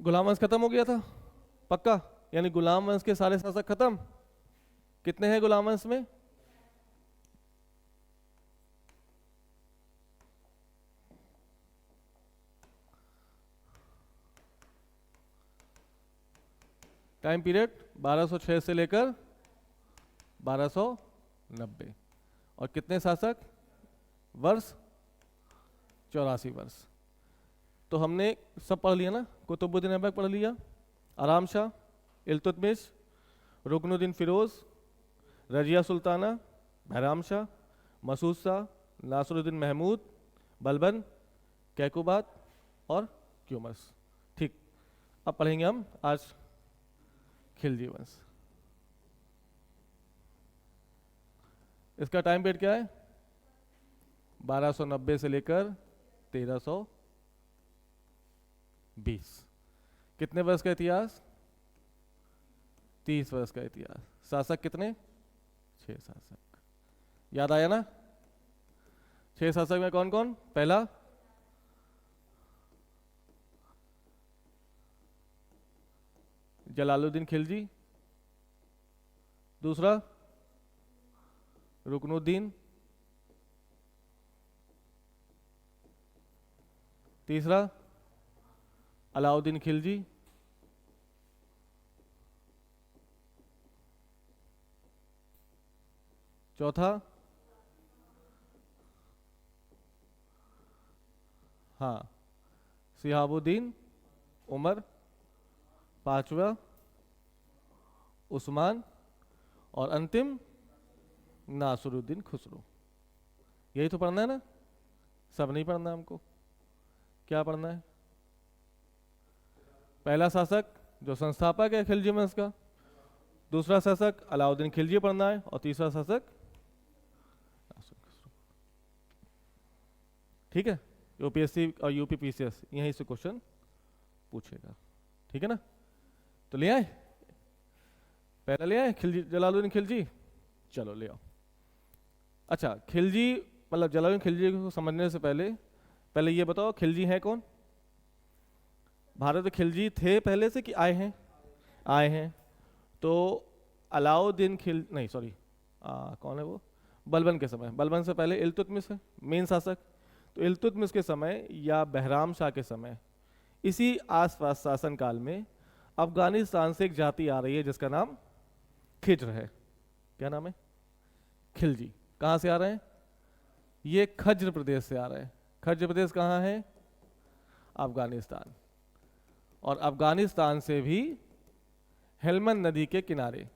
गुलाम वंश खत्म हो गया था पक्का, यानी गुलाम वंश के सारे शासक खत्म। कितने हैं गुलाम वंश में? टाइम पीरियड 1206 से लेकर 1290। और कितने शासक? वर्ष 84 वर्ष। तो हमने सब पढ़ लिया ना, कुतुबुद्दीन ऐबक पढ़ लिया, आराम शाह, इल्तुतमिश, रुकनुद्दीन फिरोज, रजिया सुल्ताना, बहराम शाह, मसूद शाह, नासरुद्दीन महमूद, बलबन, कैकुबात और क्यूमर्स। ठीक, अब पढ़ेंगे हम आज खिलजी वंश। इसका टाइम पीरियड क्या है? 1290 से लेकर 1320। कितने वर्ष का इतिहास? 30 वर्ष का इतिहास। शासक कितने? 6 शासक। याद आया ना? 6 शासक में कौन कौन? पहला जलालुद्दीन खिलजी, दूसरा रुकनुद्दीन, तीसरा अलाउद्दीन खिलजी, चौथा हाँ शिहाबुद्दीन उमर, पांचवा उस्मान और अंतिम नासरुद्दीन खुसरो। यही तो पढ़ना है ना? सब नहीं पढ़ना हमको। क्या पढ़ना है? पहला शासक जो संस्थापक है खिलजी वंश का, दूसरा शासक अलाउद्दीन खिलजी पढ़ना है और तीसरा शासक नासरुद्दीन खुसरो। ठीक है, यूपीएससी और यूपीपीसीएस यहीं से क्वेश्चन पूछेगा। ठीक है ना? तो ले आए, पहला ले आए खिलजी, जलालुद्दीन खिलजी। चलो ले आओ। अच्छा, खिलजी मतलब जलालुद्दीन खिलजी को समझने से पहले पहले ये बताओ खिलजी है कौन? भारत में खिलजी थे पहले से कि आए हैं? आए हैं। तो अलाउद्दीन नहीं सॉरी, कौन है वो? बलबन के समय, बलबन से पहले इल्तुतमिश है मेन शासक। तो इल्तुतमिश के समय या बहराम शाह के समय, इसी आसपास शासन काल में अफगानिस्तान से एक जाति आ रही है जिसका नाम खिज्र है। क्या नाम है? खिलजी। कहाँ से आ रहे हैं? ये खज्र प्रदेश से आ रहे हैं। खज्र प्रदेश कहाँ है? अफगानिस्तान। और अफगानिस्तान से भी हेलमंद नदी के किनारे।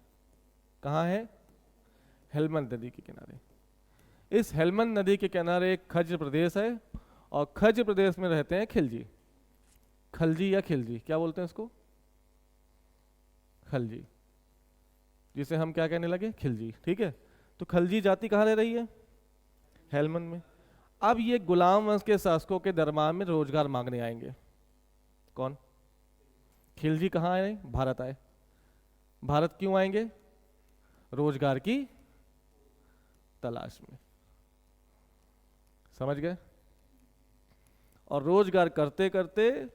कहाँ है? हेलमंद नदी के किनारे। इस हेलमंद नदी के किनारे एक खज्र प्रदेश है और खज्र प्रदेश में रहते हैं खिलजी। खलजी या खिलजी क्या बोलते हैं इसको? खलजी, जिसे हम क्या कहने लगे? खिलजी। ठीक है, तो खलजी जाति कहाँ रह रही है? हेलमंद में। अब ये गुलाम वंश के शासकों के दरबार में रोजगार मांगने आएंगे। कौन? खिलजी। कहाँ आए? भारत आए। भारत क्यों आएंगे? रोजगार की तलाश में। समझ गए? और रोजगार करते करते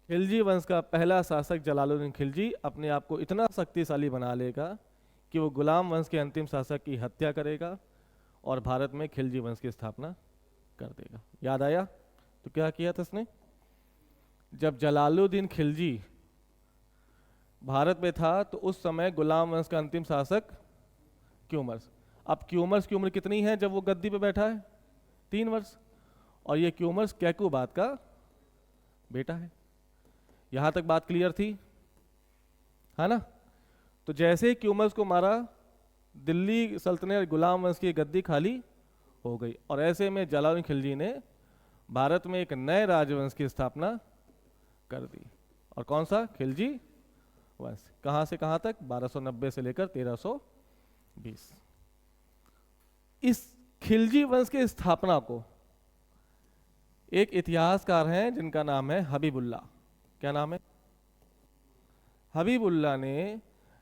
खिलजी वंश का पहला शासक जलालुद्दीन खिलजी अपने आप को इतना शक्तिशाली बना लेगा कि वो गुलाम वंश के अंतिम शासक की हत्या करेगा और भारत में खिलजी वंश की स्थापना कर देगा। याद आया? तो क्या किया था उसने? जब जलालुद्दीन खिलजी भारत में था तो उस समय गुलाम वंश का अंतिम शासक क्यूमर्स। अब क्यूमर्स की उम्र कितनी है जब वो गद्दी पे बैठा है? 3 वर्ष। और ये क्यूमर्स कैकुबात का बेटा है। यहां तक बात क्लियर थी, है ना? तो जैसे ही क्यूमर्स को मारा, दिल्ली सल्तनत गुलाम वंश की गद्दी खाली हो गई और ऐसे में जलालुद्दीन खिलजी ने भारत में एक नए राजवंश की स्थापना कर दी। और कौन सा? खिलजी वंश। कहां से कहां तक? 1290 से लेकर 1320। इस खिलजी वंश की स्थापना को एक इतिहासकार हैं जिनका नाम है हबीबुल्ला। क्या नाम है? हबीबुल्ला ने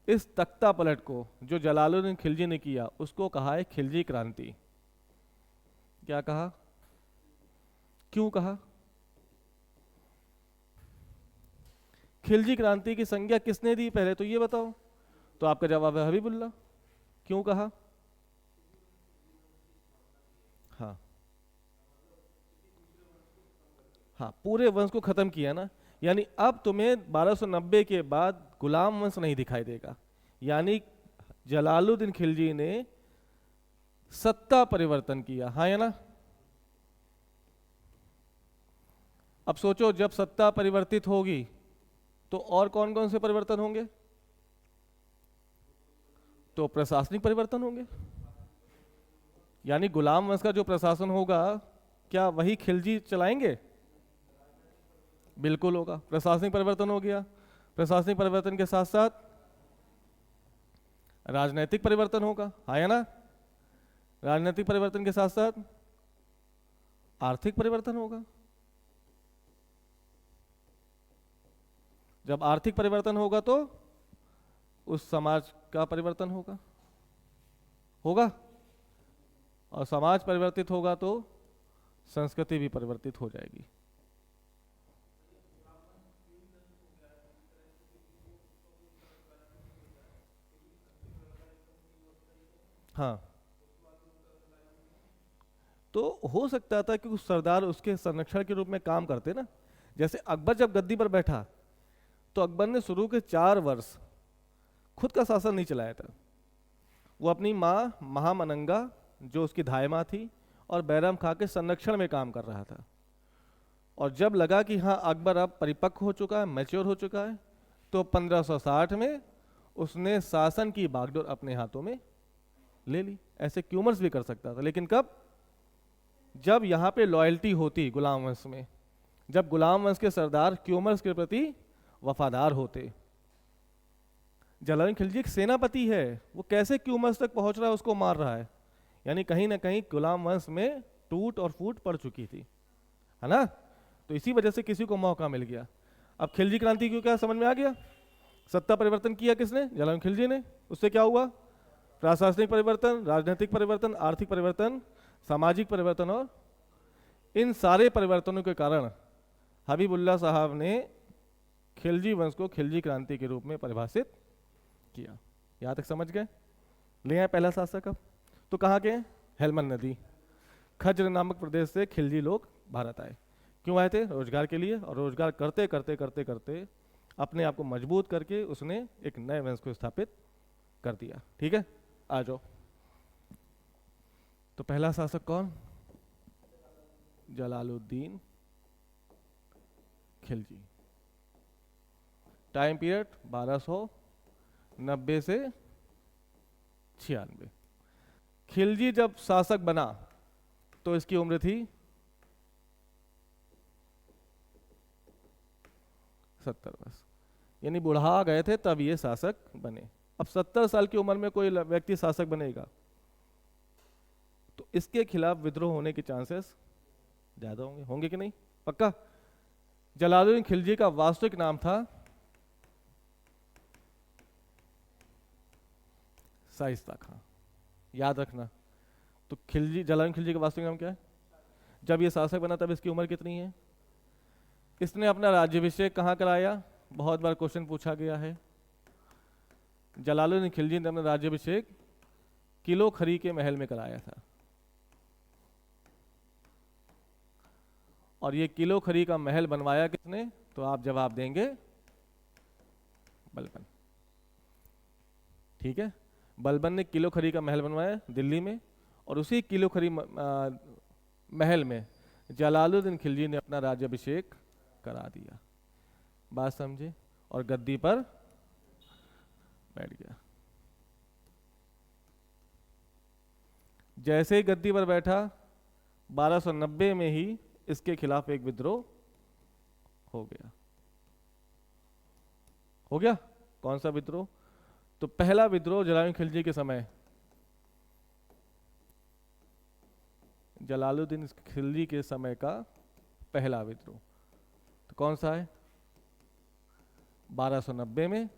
इस तख्ता पलट को जो जलालुद्दीन खिलजी ने किया उसको कहा है खिलजी क्रांति। क्या कहा? क्यों कहा? खिलजी क्रांति की संज्ञा किसने दी पहले तो ये बताओ। तो आपका जवाब है हबीबुल्ला। क्यों कहा? हाँ हाँ, पूरे वंश को खत्म किया ना, यानी अब तुम्हें 1290 के बाद गुलाम वंश नहीं दिखाई देगा। यानी जलालुद्दीन खिलजी ने सत्ता परिवर्तन किया, हाँ या ना? अब सोचो, जब सत्ता परिवर्तित होगी तो और कौन कौन से परिवर्तन होंगे? तो प्रशासनिक परिवर्तन होंगे। यानी गुलाम वंश का जो प्रशासन होगा, क्या वही खिलजी चलाएंगे? बिल्कुल होगा। प्रशासनिक परिवर्तन हो गया। प्रशासनिक परिवर्तन के साथ साथ राजनैतिक परिवर्तन होगा, हाँ या ना? राजनीतिक परिवर्तन के साथ साथ आर्थिक परिवर्तन होगा। जब आर्थिक परिवर्तन होगा तो उस समाज का परिवर्तन होगा होगा और समाज परिवर्तित होगा तो संस्कृति भी परिवर्तित हो जाएगी। हाँ, तो हो सकता था कि कुछ सरदार उसके संरक्षण के रूप में काम करते ना। जैसे अकबर जब गद्दी पर बैठा तो अकबर ने शुरू के 4 वर्ष खुद का शासन नहीं चलाया था। वो अपनी माँ महामनंगा, जो उसकी धाय माँ थी, और बैरम खां के संरक्षण में काम कर रहा था। और जब लगा कि हाँ अकबर अब परिपक्व हो चुका है, मैच्योर हो चुका है, तो 1560 में उसने शासन की बागडोर अपने हाथों में ले ली। ऐसे क्यूमर्स भी कर सकता था, लेकिन कब? जब यहाँ पे लॉयल्टी होती गुलाम वंश में, जब गुलाम वंश के सरदार क्यूमर्स के प्रति वफादार होते। जलालुद्दीन खिलजी एक सेनापति है, वो कैसे क्यूमर्स तक पहुंच रहा है, उसको मार रहा है। यानी कहीं ना कहीं गुलाम वंश में टूट और फूट पड़ चुकी थी, है ना? तो इसी वजह से किसी को मौका मिल गया। अब खिलजी क्रांति क्यों, क्या समझ में आ गया? सत्ता परिवर्तन किया किसने? जलालुद्दीन खिलजी ने। उससे क्या हुआ? प्रशासनिक परिवर्तन, राजनीतिक परिवर्तन, आर्थिक परिवर्तन, सामाजिक परिवर्तन, और इन सारे परिवर्तनों के कारण हबीबुल्ला साहब ने खिलजी वंश को खिलजी क्रांति के रूप में परिभाषित किया। यहाँ तक समझ गए? ले आए पहला शासक। अब तो कहाँ के? हेलमंद नदी, खज्र नामक प्रदेश से खिलजी लोग भारत आए। क्यों आए थे? रोजगार के लिए। और रोजगार करते करते करते करते अपने आप को मजबूत करके उसने एक नए वंश को स्थापित कर दिया। ठीक है, आ जाओ। तो पहला शासक कौन? जलालुद्दीन खिलजी। टाइम पीरियड 1290 से 96। खिलजी जब शासक बना तो इसकी उम्र थी 70 वर्ष, यानी बुढ़ा गए थे तब ये शासक बने। अब 70 साल की उम्र में कोई व्यक्ति शासक बनेगा तो इसके खिलाफ विद्रोह होने के चांसेस ज्यादा होंगे कि नहीं? पक्का? जलालुद्दीन खिलजी का वास्तविक नाम था शाइस्ता खां, याद रखना। तो जलालुद्दीन खिलजी का वास्तविक नाम क्या है? जब ये शासक बना तब इसकी उम्र कितनी है? इसने अपना राज्याभिषेक कहाँ कराया? बहुत बार क्वेश्चन पूछा गया है। जलालुद्दीन खिलजी ने अपना राज्याभिषेक किलो खरी के महल में कराया था। और ये किलो खरी का महल बनवाया किसने? तो आप जवाब देंगे बलबन। ठीक है, बलबन ने किलो खरी का महल बनवाया दिल्ली में, और उसी किलो खरी महल में जलालुद्दीन खिलजी ने अपना राज्याभिषेक करा दिया। बात समझे? और गद्दी पर बैठ गया। जैसे ही गद्दी पर बैठा 1290 में ही इसके खिलाफ एक विद्रोह हो गया। हो गया? कौन सा विद्रोह? तो पहला विद्रोह जलालुद्दीन खिलजी के समय, जलालुद्दीन खिलजी के समय का पहला विद्रोह तो कौन सा है? 1290 में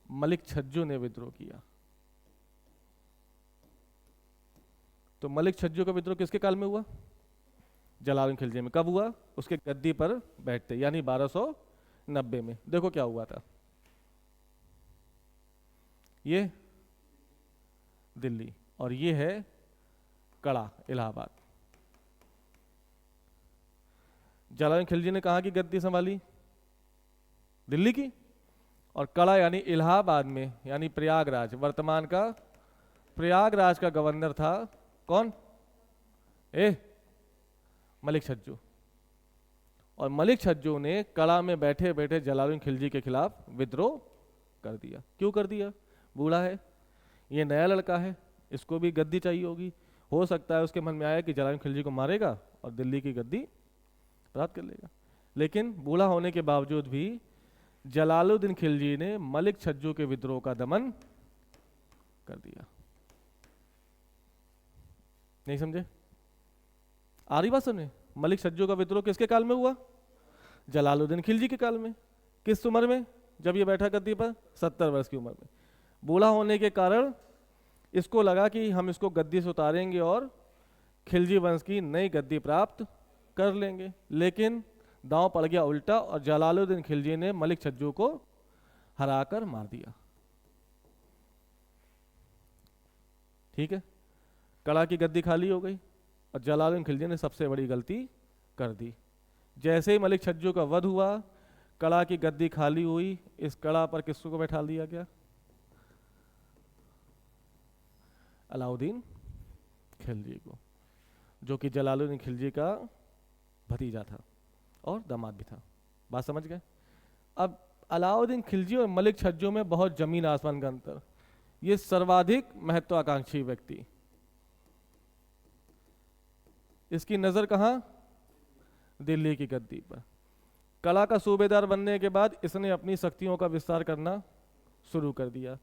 मलिक छज्जू ने विद्रोह किया। तो मलिक छज्जू का विद्रोह किसके काल में हुआ? जलालुद्दीन खिलजी में। कब हुआ? उसके गद्दी पर बैठते, यानी 1290 90 में। देखो क्या हुआ था, ये दिल्ली और ये है कड़ा, इलाहाबाद। जलालुद्दीन खिलजी ने कहाँ की गद्दी संभाली? दिल्ली की। और कड़ा यानी इलाहाबाद में, यानी प्रयागराज, वर्तमान का प्रयागराज का गवर्नर था कौन? मलिक छज्जू। और मलिक छज्जू ने कड़ा में बैठे बैठे जलालुद्दीन खिलजी के खिलाफ विद्रोह कर दिया। क्यों कर दिया? बूढ़ा है, ये नया लड़का है, इसको भी गद्दी चाहिए होगी। हो सकता है उसके मन में आया कि जलालुद्दीन खिलजी को मारेगा और दिल्ली की गद्दी प्राप्त कर लेगा। लेकिन बूढ़ा होने के बावजूद भी जलालुद्दीन खिलजी ने मलिक छज्जू के विद्रोह का दमन कर दिया। नहीं समझे? आ रही बात समझे? मलिक छज्जू का विद्रोह किसके काल में हुआ? जलालुद्दीन खिलजी के काल में। किस उम्र में? जब ये बैठा गद्दी पर 70 वर्ष की उम्र में। बूढ़ा होने के कारण इसको लगा कि हम इसको गद्दी से उतारेंगे और खिलजी वंश की नई गद्दी प्राप्त कर लेंगे। लेकिन दांव पड़ गया उल्टा और जलालुद्दीन खिलजी ने मलिक छज्जू को हराकर मार दिया। ठीक है, कड़ा की गद्दी खाली हो गई और जलालुद्दीन खिलजी ने सबसे बड़ी गलती कर दी। जैसे ही मलिक छज्जू का वध हुआ, कड़ा की गद्दी खाली हुई। इस कड़ा पर किसको बैठा दिया गया? अलाउद्दीन खिलजी को, जो कि जलालुद्दीन खिलजी का भतीजा था और दामाद भी था। बात समझ गए? अब अलाउद्दीन खिलजी और मलिक छज्जू में बहुत जमीन आसमान का अंतर। ये सर्वाधिक महत्वाकांक्षी व्यक्ति, इसकी नजर कहां? दिल्ली की गद्दी पर। कड़ा का सूबेदार बनने के बाद इसने अपनी शक्तियों का विस्तार करना शुरू कर दिया।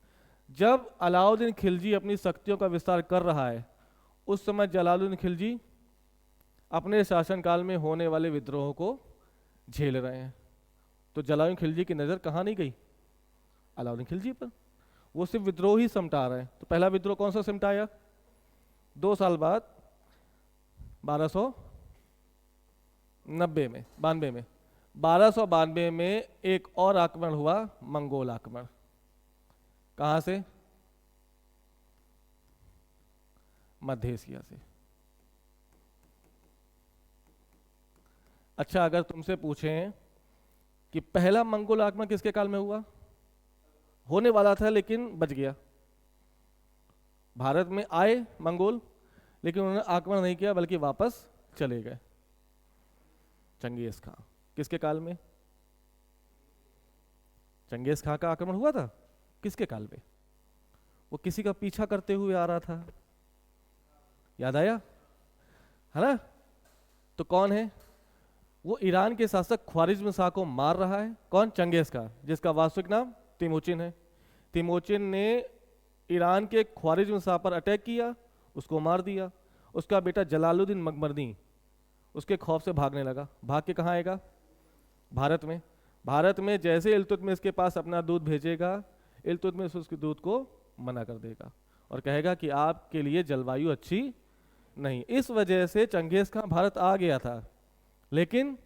जब अलाउद्दीन खिलजी अपनी शक्तियों का विस्तार कर रहा है, उस समय जलालुद्दीन खिलजी अपने शासनकाल में होने वाले विद्रोहों को झेल रहे हैं। तो जलालुद्दीन खिलजी की नज़र कहाँ नहीं गई? अलाउद्दीन खिलजी पर। वो सिर्फ विद्रोह ही समटा रहे हैं। तो पहला विद्रोह कौन सा सिमटाया? 2 साल बाद 1290 में, 92 में, 1292 में एक और आक्रमण हुआ, मंगोल आक्रमण। कहां से? मध्य एशिया से। अच्छा, अगर तुमसे पूछें कि पहला मंगोल आक्रमण किसके काल में हुआ? होने वाला था लेकिन बच गया। भारत में आए मंगोल, लेकिन उन्होंने आक्रमण नहीं किया बल्कि वापस चले गए। चंगेज खां। किसके काल में? चंगेज खां का आक्रमण हुआ था। किसके काल में? वो किसी का पीछा करते हुए आ रहा था, याद आया है ना? तो कौन है वो? ईरान के शासक ख्वारिज्म शाह को मार रहा है। कौन? चंगेज खां, जिसका वास्तविक नाम तिमोचिन है। तिमोचिन ने ईरान के ख्वारिज्म शाह पर अटैक किया, उसको मार दिया। उसका बेटा जलालुद्दीन मकबरनी उसके खौफ से भागने लगा। भाग के कहाँ आएगा? भारत में। भारत में जैसे इल्तुतमिश के पास अपना दूध भेजेगा, इल्तुतमिश उसके दूध को मना कर देगा और कहेगा कि आपके लिए जलवायु अच्छी नहीं। इस वजह से चंगेज खां भारत आ गया था, लेकिन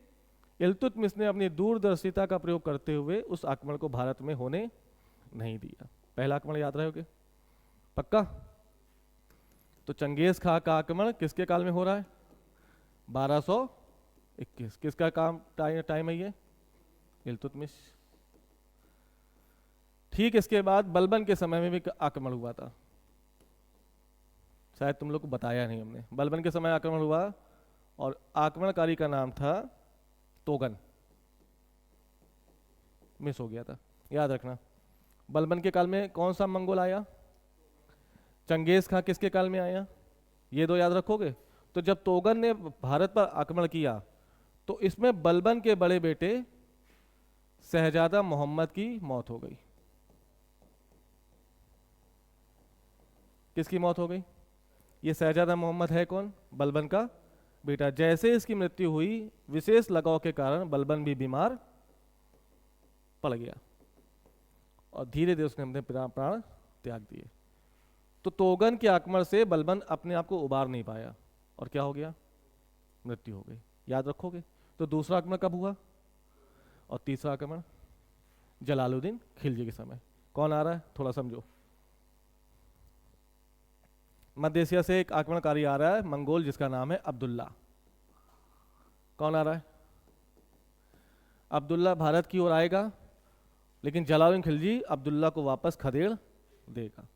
इल्तुतमिश ने अपनी दूरदर्शिता का प्रयोग करते हुए उस आक्रमण को भारत में होने नहीं दिया। पहला आक्रमण याद रहोगे? पक्का? तो चंगेज खां का आक्रमण किसके काल में हो रहा है? 1221। किसका काम टाइम है ये? इल्तुतमिश। ठीक इसके बाद बलबन के समय में भी आक्रमण हुआ था। शायद तुम लोग को बताया नहीं हमने। बलबन के समय आक्रमण हुआ और आक्रमणकारी का नाम था तोगन। मिस हो गया था, याद रखना। बलबन के काल में कौन सा मंगोल आया? चंगेज खां किसके काल में आया? ये दो याद रखोगे। तो जब तोगन ने भारत पर आक्रमण किया तो इसमें बलबन के बड़े बेटे शहजादा मोहम्मद की मौत हो गई। किसकी मौत हो गई? ये शहजादा मोहम्मद है कौन? बलबन का बेटा। जैसे इसकी मृत्यु हुई, विशेष लगाव के कारण बलबन भी बीमार पड़ गया और धीरे धीरे उसने अपने प्राण त्याग दिए। तो तोगन के आक्रमण से बलबन अपने आप को उबार नहीं पाया और क्या हो गया? मृत्यु हो गई। याद रखोगे। तो दूसरा आक्रमण कब हुआ? और तीसरा आक्रमण जलालुद्दीन खिलजी के समय। कौन आ रहा है थोड़ा समझो। मध्य एशिया से एक आक्रमणकारी आ रहा है मंगोल, जिसका नाम है अब्दुल्ला। कौन आ रहा है? अब्दुल्ला भारत की ओर आएगा, लेकिन जलालुद्दीन खिलजी अब्दुल्ला को वापस खदेड़ देगा।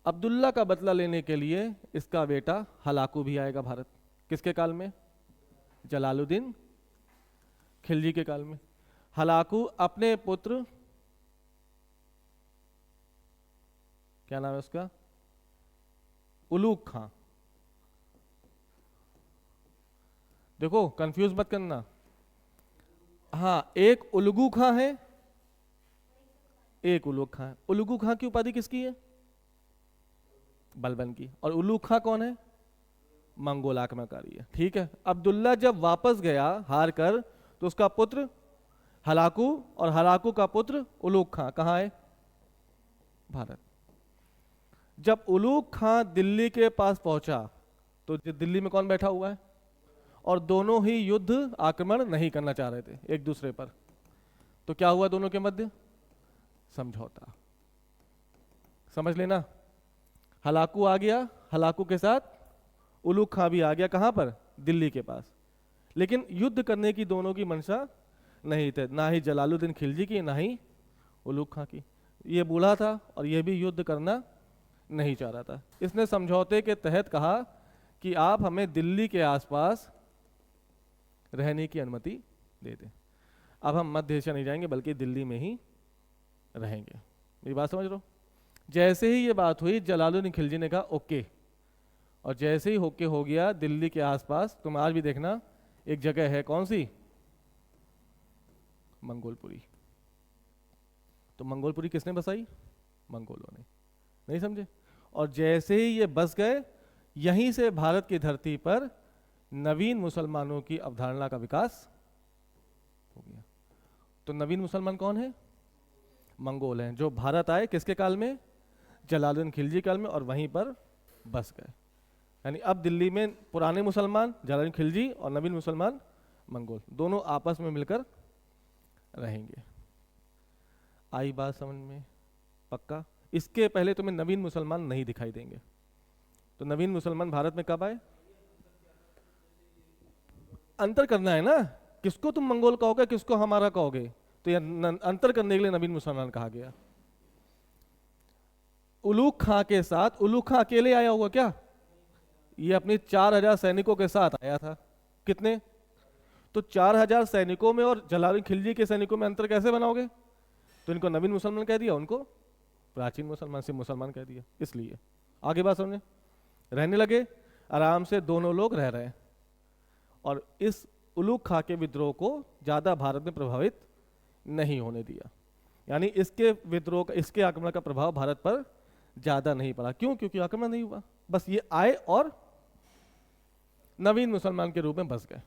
अब्दुल्ला का बदला लेने के लिए इसका बेटा हलाकू भी आएगा भारत। किसके काल में? जलालुद्दीन खिलजी के काल में। हलाकू अपने पुत्र, क्या नाम है उसका, उलूग खां। देखो कंफ्यूज मत करना। हाँ, एक उलगू खां है, एक उलूग खां है। उलगू खां की उपाधि किसकी है? बलबन की। और उलूग खां कौन है? मंगोल आक्रमणकारी है। ठीक है, अब्दुल्ला जब वापस गया हार कर, तो उसका पुत्र हलाकू और हलाकू का पुत्र उलूग खां कहाँ है? भारत। जब उलूग खां दिल्ली के पास पहुंचा, तो दिल्ली में कौन बैठा हुआ है? और दोनों ही युद्ध आक्रमण नहीं करना चाह रहे थे एक दूसरे पर। तो क्या हुआ दोनों के मध्य? समझौता। समझ लेना, हलाकू आ गया, हलाकू के साथ उलूग खां भी आ गया। कहां पर? दिल्ली के पास। लेकिन युद्ध करने की दोनों की मंशा नहीं थे, ना ही जलालुद्दीन खिलजी की, ना ही उलूग खां की। ये बूढ़ा था और ये भी युद्ध करना नहीं चाह रहा था। इसने समझौते के तहत कहा कि आप हमें दिल्ली के आसपास रहने की अनुमति दे दें। अब हम मध्य एशिया नहीं जाएंगे, बल्कि दिल्ली में ही रहेंगे। मेरी बात समझ रहे हो? जैसे ही ये बात हुई, जलालुद्दीन खिलजी ने कहा ओके। और जैसे ही होके हो गया, दिल्ली के आसपास, तुम आज भी देखना एक जगह है, कौन सी? मंगोलपुरी। तो मंगोलपुरी किसने बसाई? मंगोलों ने। नहीं समझे? और जैसे ही ये बस गए, यहीं से भारत की धरती पर नवीन मुसलमानों की अवधारणा का विकास हो गया। तो नवीन मुसलमान कौन है? मंगोल हैं, जो भारत आए किसके काल में? जलालुद्दीन खिलजी काल में, और वहीं पर बस गए। यानी अब दिल्ली में पुराने मुसलमान जलालुद्दीन खिलजी और नवीन मुसलमान मंगोल, दोनों आपस में मिलकर रहेंगे। आई बात समझ में? पक्का? इसके पहले तुम्हें नवीन मुसलमान नहीं दिखाई देंगे। तो नवीन मुसलमान भारत में कब आए? अंतर करना है ना, किसको तुम मंगोल कहोगे, किसको हमारा कहोगे। तो यह अंतर करने के लिए नवीन मुसलमान कहा गया। उलूग खां के साथ, उलूग खां अकेले आया होगा क्या? ये अपने 4000 सैनिकों के साथ आया था। कितने? तो 4000 सैनिकों में और जलालुद्दीन खिलजी के सैनिकों में अंतर कैसे बनाओगे? तो इनको नवीन मुसलमान कह दिया, उनको प्राचीन मुसलमान से मुसलमान कह दिया। इसलिए आगे बात समझे। रहने लगे आराम से, दोनों लोग रह रहे हैं। और इस उलूग खां के विद्रोह को ज्यादा भारत में प्रभावित नहीं होने दिया। यानी इसके विद्रोह का, इसके आक्रमण का प्रभाव भारत पर ज्यादा नहीं पड़ा। क्यों? क्योंकि आक्रमण नहीं हुआ, बस ये आए और नवीन मुसलमान के रूप में बस गए।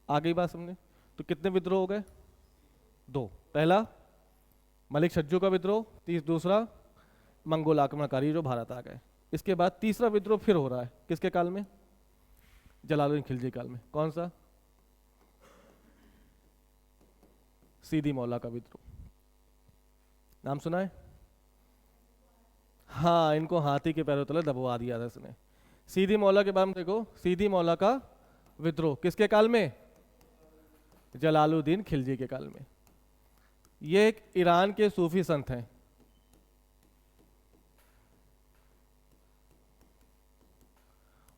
आ गई बात समझे? तो कितने विद्रोह हो गए? 2। पहला मलिक छज्जू का विद्रोह, दूसरा मंगोल आक्रमणकारी जो भारत आ गए। इसके बाद तीसरा विद्रोह फिर हो रहा है, किसके काल में? जलालुद्दीन खिलजी काल में। कौन सा? सीदी मौला का विद्रोह। नाम सुना है? हाँ, इनको हाथी के पैरों तले दबवा दिया था इसने। सीदी मौला के बारे में देखो, सीदी मौला का विद्रोह किसके काल में? जलालुद्दीन खिलजी के काल में। ये एक ईरान के सूफी संत हैं।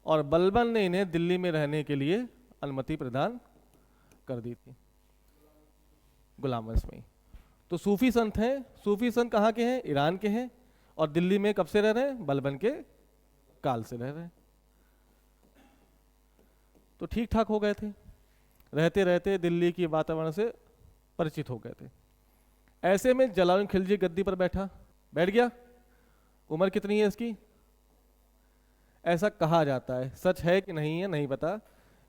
और बलबन ने इन्हें दिल्ली में रहने के लिए अनुमति प्रदान कर दी थी, गुलाम वंश में। तो सूफी संत हैं। सूफी संत कहाँ के हैं? ईरान के हैं। और दिल्ली में कब से रह रहे हैं? बलबन के काल से रह रहे हैं। तो ठीक ठाक हो गए थे, रहते रहते दिल्ली की वातावरण से परिचित हो गए थे। ऐसे में जलालुद्दीन खिलजी गद्दी पर बैठ गया। उम्र कितनी है इसकी? ऐसा कहा जाता है, सच है कि नहीं है नहीं पता,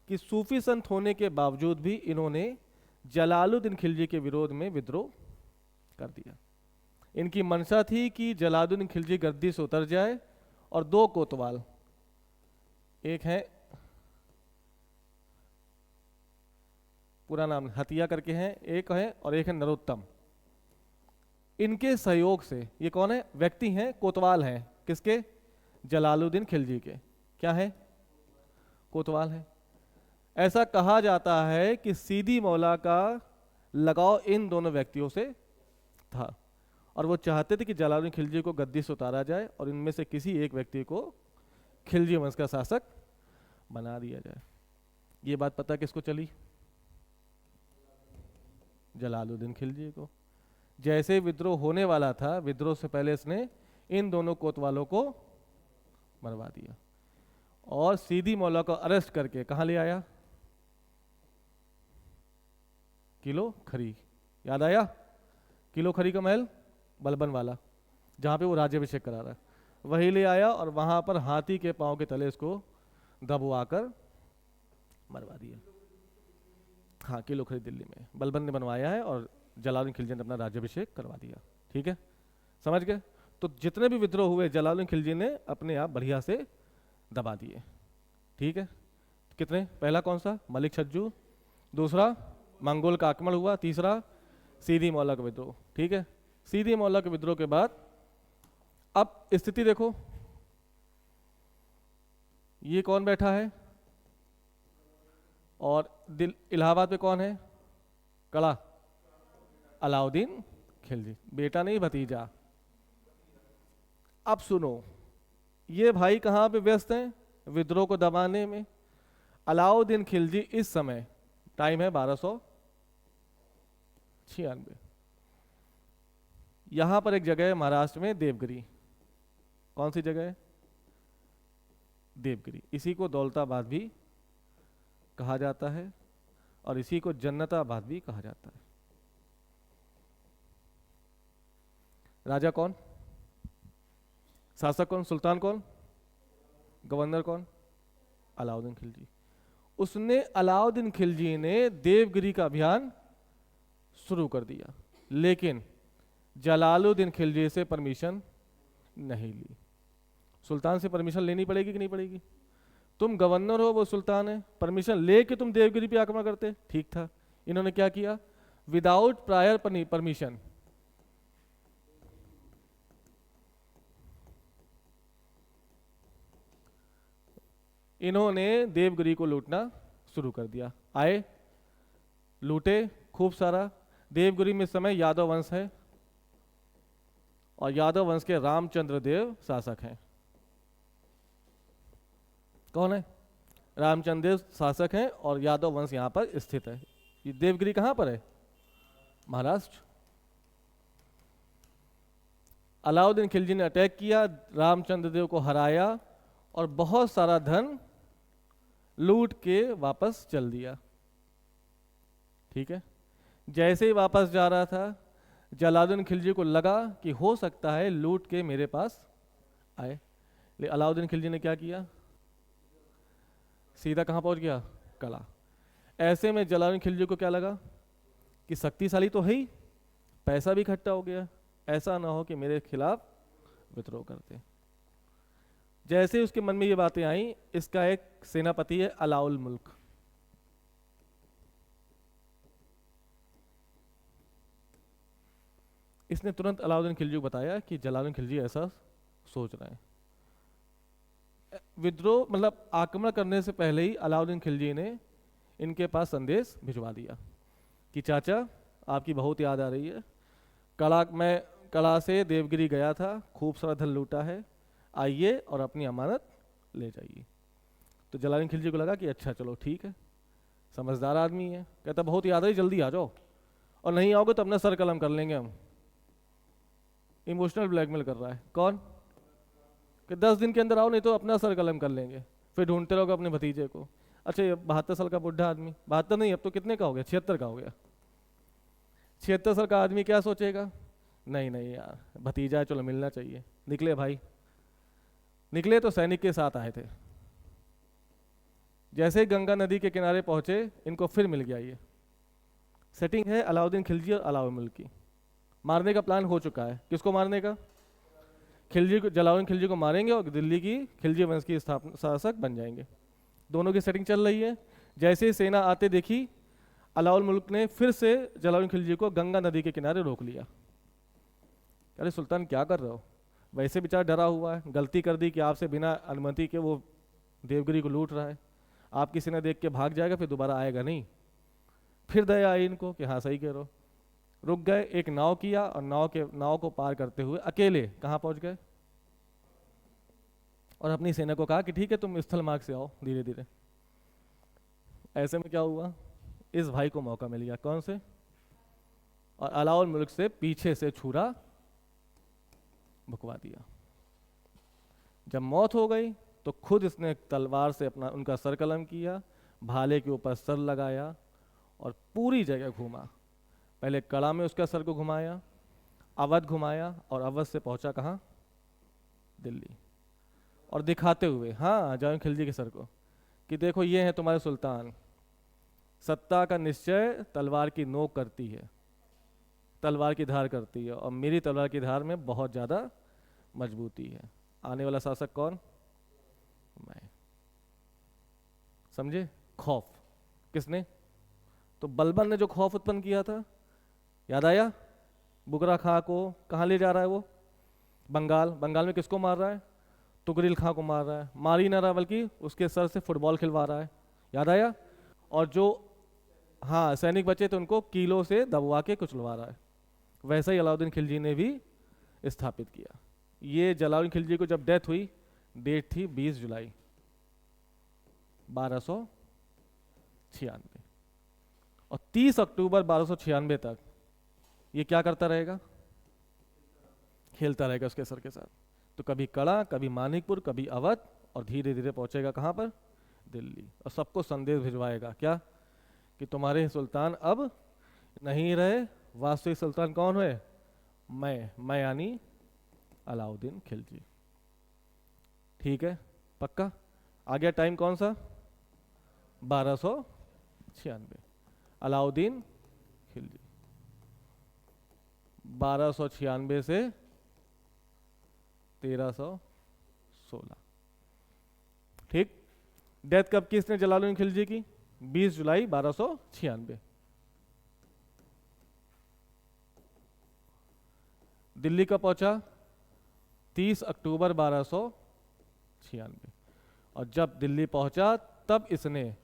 कि सूफी संत होने के बावजूद भी इन्होंने जलालुद्दीन खिलजी के विरोध में विद्रोह कर दिया। इनकी मंशा थी कि जलालुद्दीन खिलजी गद्दी से उतर जाए और 2 कोतवाल, एक है पूरा नाम हतिया करके हैं, एक है और एक है नरोत्तम। इनके सहयोग से, ये कौन है, व्यक्ति हैं, कोतवाल हैं, किसके, जलालुद्दीन खिलजी के। क्या है, कोतवाल है। ऐसा कहा जाता है कि सीदी मौला का लगाव इन दोनों व्यक्तियों से था और वो चाहते थे कि जलालुद्दीन खिलजी को गद्दी से उतारा जाए और इनमें से किसी एक व्यक्ति को खिलजी वंश का शासक बना दिया जाए। ये बात पता किसको चली, जलालुद्दीन खिलजी को। जैसे विद्रोह होने वाला था, विद्रोह से पहले इसने इन दोनों कोतवालों को मरवा दिया और सीदी मौला को अरेस्ट करके कहां ले आया, किलो खरी, याद आया, किलो खरी का महल बलबन वाला, जहां पे वो राज्याभिषेक करा रहा है, वही ले आया और वहां पर हाथी के पांव के तले इसको दबवाकर मरवा दिया। हाँ, किलो खरी दिल्ली में बलबन ने बनवाया है और जलालुद्दीन खिलजी ने अपना राज्याभिषेक करवा दिया। ठीक है, समझ गए। तो जितने भी विद्रोह हुए जलालुद्दीन खिलजी ने अपने आप बढ़िया से दबा दिए। ठीक है, कितने, पहला कौन सा, मलिक छज्जू, दूसरा मंगोल का आक्रमण हुआ, तीसरा सीदी मौला का विद्रोह। ठीक है, सीदी मौला के विद्रोह के बाद अब स्थिति देखो, ये कौन बैठा है और इलाहाबाद पे कौन है, कड़ा, अलाउद्दीन खिलजी, बेटा नहीं भतीजा। अब सुनो, ये भाई कहां पे व्यस्त हैं, विद्रोह को दबाने में। अलाउद्दीन खिलजी इस समय, टाइम है 1296, यहां पर एक जगह है महाराष्ट्र में, देवगिरी। कौन सी जगह है, देवगिरी। इसी को दौलताबाद भी कहा जाता है और इसी को जन्नताबाद भी कहा जाता है। राजा कौन, शासक कौन, सुल्तान कौन, गवर्नर कौन, अलाउद्दीन खिलजी। उसने, अलाउद्दीन खिलजी ने देवगिरी का अभियान शुरू कर दिया, लेकिन जलालुद्दीन खिलजी से परमिशन नहीं ली। सुल्तान से परमिशन लेनी पड़ेगी कि नहीं पड़ेगी, तुम गवर्नर हो, वो सुल्तान है, परमिशन लेके तुम देवगिरी पे आक्रमण करते, ठीक था। इन्होंने क्या किया, विदाउट प्रायर परमिशन इन्होंने देवगिरी को लूटना शुरू कर दिया। आए, लूटे खूब सारा। देवगिरी में इस समय यादव वंश है और यादव वंश के रामचंद्र देव शासक हैं। कौन है, रामचंद्र देव शासक हैं और यादव वंश यहां पर स्थित है। ये देवगिरी कहां पर है, महाराष्ट्र। अलाउद्दीन खिलजी ने अटैक किया, रामचंद्र देव को हराया और बहुत सारा धन लूट के वापस चल दिया। ठीक है, जैसे ही वापस जा रहा था, जलालुद्दीन खिलजी को लगा कि हो सकता है लूट के मेरे पास आए, लेकिन अलाउद्दीन खिलजी ने क्या किया, सीधा कहां पहुंच गया, कला। ऐसे में जलालुद्दीन खिलजी को क्या लगा कि शक्तिशाली तो है ही, पैसा भी इकट्ठा हो गया, ऐसा ना हो कि मेरे खिलाफ विद्रोह करते। जैसे ही उसके मन में ये बातें आई, इसका एक सेनापति है अलाउल मुल्क, इसने तुरंत अलाउद्दीन खिलजी को बताया कि जलालुद्दीन खिलजी ऐसा सोच रहे हैं। विद्रोह मतलब आक्रमण करने से पहले ही अलाउद्दीन खिलजी ने इनके पास संदेश भिजवा दिया कि चाचा आपकी बहुत याद आ रही है, मैं कला से देवगिरी गया था, खूब सारा धन लूटा है, आइए और अपनी अमानत ले जाइए। तो जलालुद्दीन खिलजी को लगा कि अच्छा चलो ठीक है, समझदार आदमी है, कहता बहुत याद है, जल्दी आ जाओ, और नहीं आओगे तो अपना सर कलम कर लेंगे हम। इमोशनल ब्लैकमेल कर रहा है। कौन, कि 10 दिन के अंदर आओ, नहीं तो अपना सर कलम कर लेंगे, फिर ढूंढते रहोगे अपने भतीजे को। अच्छा, ये 72 साल का बुढ़ा आदमी, 72 नहीं, अब तो कितने का हो गया, 76 का हो गया। 76 साल का आदमी क्या सोचेगा, नहीं नहीं यार भतीजा है, चलो मिलना चाहिए। निकले भाई, निकले तो सैनिक के साथ आए थे। जैसे ही गंगा नदी के किनारे पहुंचे, इनको फिर मिल गया। ये सेटिंग है अलाउद्दीन खिलजी और अलाउल मुल्क की। मारने का प्लान हो चुका है। किसको मारने का, खिलजी को, जलालुद्दीन खिलजी को मारेंगे और दिल्ली की खिलजी वंश की स्थापना शासक बन जाएंगे। दोनों की सेटिंग चल रही है। जैसे ही सेना आते देखी, अलाउल मुल्क ने फिर से जलालुद्दीन खिलजी को गंगा नदी के किनारे रोक लिया। अरे सुल्तान क्या कर रहे हो, वैसे बेचारा डरा हुआ है, गलती कर दी कि आपसे बिना अनुमति के वो देवगिरी को लूट रहा है, आप किसी ने देख के भाग जाएगा फिर दोबारा आएगा नहीं। फिर दया आई इनको कि हाँ सही कह रहे हो। रुक गए, एक नाव किया और नाव को पार करते हुए अकेले कहाँ पहुंच गए, और अपनी सेना को कहा कि ठीक है तुम स्थल मार्ग से आओ धीरे धीरे। ऐसे में क्या हुआ, इस भाई को मौका मिल गया, कौन से, और अलाउल मुल्क से पीछे से छुरा भुकवा दिया। जब मौत हो गई तो खुद इसने तलवार से अपना उनका सर कलम किया, भाले के ऊपर सर लगाया और पूरी जगह घूमा। पहले कड़ा में उसका सर को घुमाया, अवध घुमाया, और अवध से पहुंचा कहाँ, दिल्ली, और दिखाते हुए हाँ जलालुद्दीन खिलजी के सर को कि देखो ये है तुम्हारे सुल्तान, सत्ता का निश्चय तलवार की नोक करती है, तलवार की धार करती है, और मेरी तलवार की धार में बहुत ज़्यादा मजबूती है। आने वाला शासक कौन, मैं। समझे, खौफ किसने, तो बलबन ने जो खौफ उत्पन्न किया था, याद आया, बुगरा खां को कहाँ ले जा रहा है वो, बंगाल। बंगाल में किसको मार रहा है, तुगरिल खां को मार रहा है, मार ही ना रहा बल्कि उसके सर से फुटबॉल खिलवा रहा है, याद आया। और जो हाँ सैनिक बचे थे उनको कीलों से दबवा के कुचलवा रहा है। वैसा ही अलाउद्दीन खिलजी ने भी स्थापित किया। ये जलालुद्दीन खिलजी को जब डेथ हुई, डेट थी 20 जुलाई 1296, और 30 अक्टूबर 1296 तक ये क्या करता रहेगा, खेलता रहेगा उसके सर के साथ। तो कभी कड़ा, कभी मानिकपुर, कभी अवध, और धीरे धीरे पहुंचेगा कहाँ पर, दिल्ली, और सबको संदेश भिजवाएगा क्या, कि तुम्हारे सुल्तान अब नहीं रहे, वास्तविक सुल्तान कौन है, मैं यानी अलाउद्दीन खिलजी। ठीक है, पक्का। आ गया टाइम कौन सा, 1296, अलाउद्दीन खिलजी 1296 से 1316। ठीक, डेथ कब की इसने जलालुद्दीन खिलजी की, 20 जुलाई 1296। दिल्ली का पहुंचा 30 अक्टूबर 1296, और जब दिल्ली पहुंचा तब इसने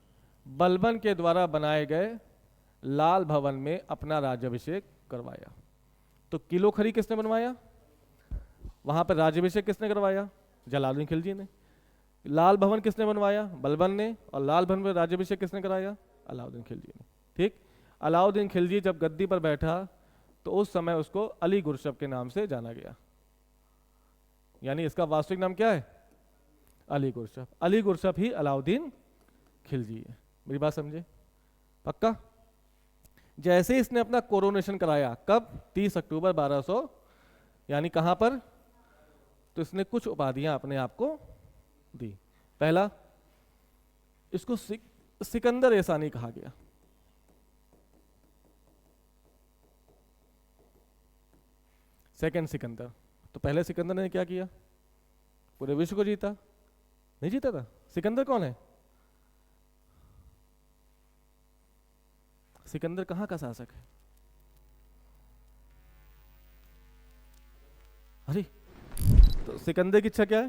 बलबन के द्वारा बनाए गए लाल भवन में अपना राज्याभिषेक करवाया। तो किलो खरी किसने बनवाया, वहां पर राज्याभिषेक किसने करवाया, जलालुद्दीन खिलजी ने। लाल भवन किसने बनवाया, बलबन ने, और लाल भवन में राज्याभिषेक किसने कराया, अलाउद्दीन खिलजी ने। ठीक, अलाउद्दीन खिलजी जब गद्दी पर बैठा तो उस समय उसको अली गुरशब के नाम से जाना गया, यानी इसका वास्तविक नाम क्या है, अली गुरशब। अली गुरशब ही अलाउद्दीन खिलजी है। मेरी बात समझे, पक्का। जैसे ही इसने अपना कोरोनेशन कराया, कब, 30 अक्टूबर 1200, यानी कहां पर, तो इसने कुछ उपाधियां अपने आप को दी। पहला, इसको सिकंदर एहसानी कहा गया। सेकंड सिकंदर। तो पहले सिकंदर ने क्या किया, पूरे विश्व को जीता, नहीं जीता था। सिकंदर कौन है, सिकंदर कहां का शासक है, अरे तो सिकंदर की इच्छा क्या है,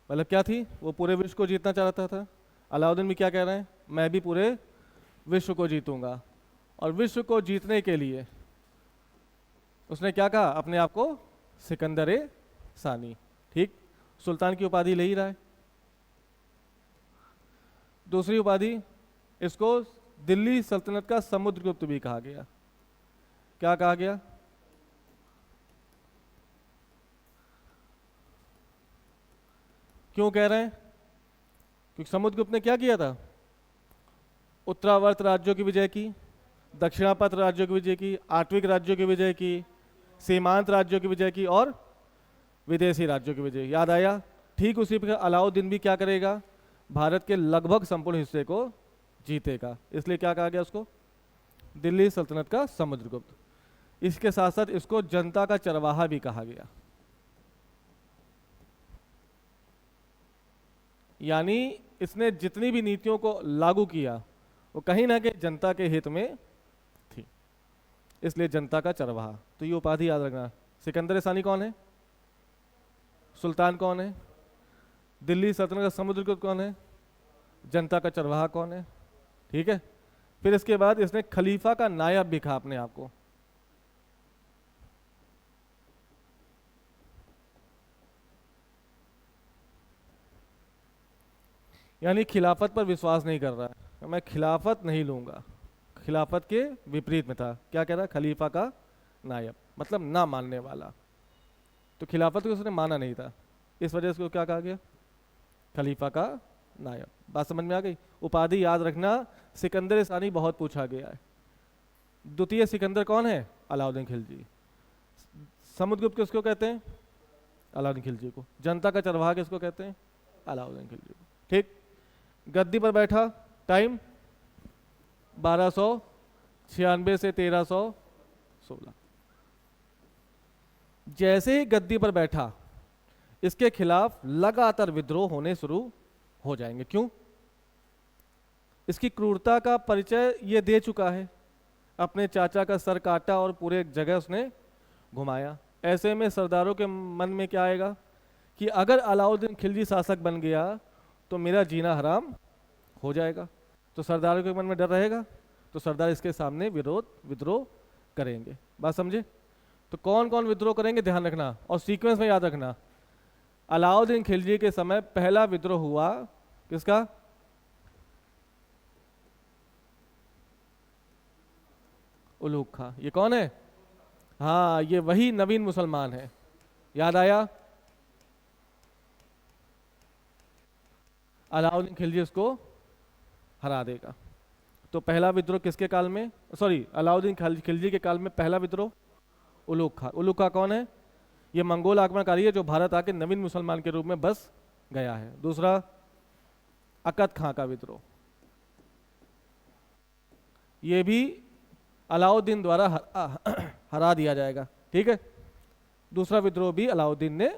मतलब क्या थी, वो पूरे विश्व को जीतना चाहता था। अलाउद्दीन भी क्या कह रहे हैं, मैं भी पूरे विश्व को जीतूंगा। और विश्व को जीतने के लिए उसने क्या कहा, अपने आप को सिकंदर ए सानी। ठीक, सुल्तान की उपाधि ले ही रहा है। दूसरी उपाधि, इसको दिल्ली सल्तनत का समुद्रगुप्त भी कहा गया। क्या कहा गया, क्यों कह रहे हैं, क्योंकि समुद्रगुप्त ने क्या किया था, उत्तरावर्त राज्यों की विजय की, दक्षिणापथ राज्यों की विजय की, आठविक राज्यों की विजय की, सीमांत राज्यों की विजय की, और विदेशी राज्यों की विजय। याद आया। ठीक उसी प्रकार अलाउद्दीन भी क्या करेगा, भारत के लगभग संपूर्ण हिस्से को जीतेगा। इसलिए क्या कहा गया उसको, दिल्ली सल्तनत का समुद्रगुप्त। इसके साथ साथ इसको जनता का चरवाहा भी कहा गया, यानी इसने जितनी भी नीतियों को लागू किया वो कहीं ना कहीं जनता के हित में थी, इसलिए जनता का चरवाहा। तो ये उपाधि याद रखना। सिकंदर सानी कौन है? सुल्तान कौन है? दिल्ली सल्तनत का समुद्रगुप्त कौन है? जनता का चरवाहा कौन है? ठीक है। फिर इसके बाद इसने खलीफा का नायब भी कहा अपने आप को। यानी खिलाफत पर विश्वास नहीं कर रहा है, मैं खिलाफत नहीं लूंगा। खिलाफत के विपरीत में था। क्या कह रहा? खलीफा का नायब, मतलब ना मानने वाला। तो खिलाफत को उसने माना नहीं था, इस वजह से उसको क्या कहा गया? खलीफा का नायब। बात समझ में आ गई? उपाधि याद रखना। सिकंदर सानी बहुत पूछा गया है। द्वितीय सिकंदर कौन है? अलाउद्दीन खिलजी। समुद्रगुप्त किसको कहते हैं? अलाउद्दीन खिलजी को। जनता का चरवाहा किसको कहते हैं? अलाउद्दीन खिलजी को। ठीक। गद्दी पर बैठा टाइम 1296 से 1316। जैसे ही गद्दी पर बैठा, इसके खिलाफ लगातार विद्रोह होने शुरू हो जाएंगे। क्यों? इसकी क्रूरता का परिचय ये दे चुका है। अपने चाचा का सर काटा और पूरे जगह उसने घुमाया। ऐसे में सरदारों के मन में क्या आएगा कि अगर अलाउद्दीन खिलजी शासक बन गया तो मेरा जीना हराम हो जाएगा। तो सरदारों के मन में डर रहेगा, तो सरदार इसके सामने विद्रोह करेंगे। बात समझे? तो कौन कौन विद्रोह करेंगे ध्यान रखना, और सीक्वेंस में याद रखना। अलाउद्दीन खिलजी के समय पहला विद्रोह हुआ किसका? उलूग खां। ये कौन है? हाँ, ये वही नवीन मुसलमान है। याद आया? अलाउद्दीन खिलजी उसको हरा देगा। तो पहला विद्रोह किसके काल में? सॉरी, अलाउद्दीन खिलजी के काल में पहला विद्रोह उलूग खां। उलूग खां कौन है? ये मंगोल आक्रमणकारी है जो भारत आके नवीन मुसलमान के रूप में बस गया है। दूसरा, अकद खां का विद्रोह, ये भी अलाउद्दीन द्वारा हरा दिया जाएगा। ठीक है। दूसरा विद्रोह भी अलाउद्दीन ने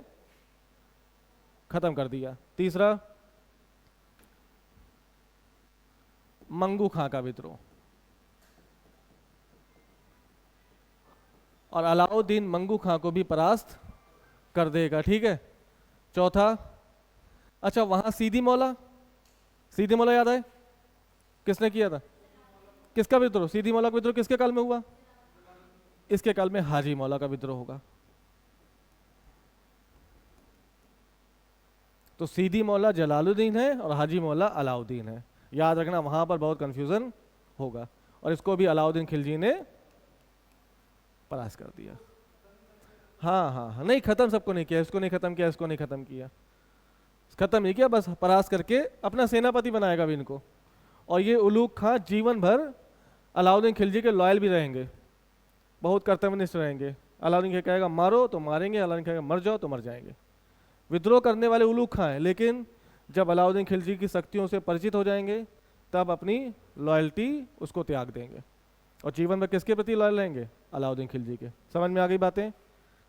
खत्म कर दिया। तीसरा, मंगू खां का विद्रोह, और अलाउद्दीन मंगू खां को भी परास्त कर देगा। ठीक है। चौथा, अच्छा वहां सीधी मौला, सीधी मौला याद है? किसने किया था? किसका विद्रोह? सीधी मौला का विद्रोह किसके काल में हुआ? इसके काल में हाजी मौला का विद्रोह होगा। तो सीधी मौला जलालुद्दीन है और हाजी मौला अलाउद्दीन है। याद रखना, वहां पर बहुत कंफ्यूजन होगा। और इसको भी अलाउद्दीन खिलजी ने परास्त कर दिया। हाँ हाँ हाँ, नहीं खत्म सबको नहीं किया। इसको नहीं खत्म किया, इसको नहीं खत्म किया, खत्म नहीं किया, बस परास्त करके अपना सेनापति बनाएगा भी इनको। और ये उलूग खां जीवन भर अलाउद्दीन खिलजी के लॉयल भी रहेंगे, बहुत कर्तव्यनिष्ठ रहेंगे। अलाउद्दीन कहेगा मारो तो मारेंगे, अलाउद्दीन कहेगा मर जाओ तो मर जाएंगे। विद्रोह करने वाले उलूग खां हैं, लेकिन जब अलाउद्दीन खिलजी की शक्तियों से परिचित हो जाएंगे तब अपनी लॉयल्टी उसको त्याग देंगे और जीवन में किसके प्रति लॉयल रहेंगे? अलाउद्दीन खिलजी के। समझ में आ गई बातें?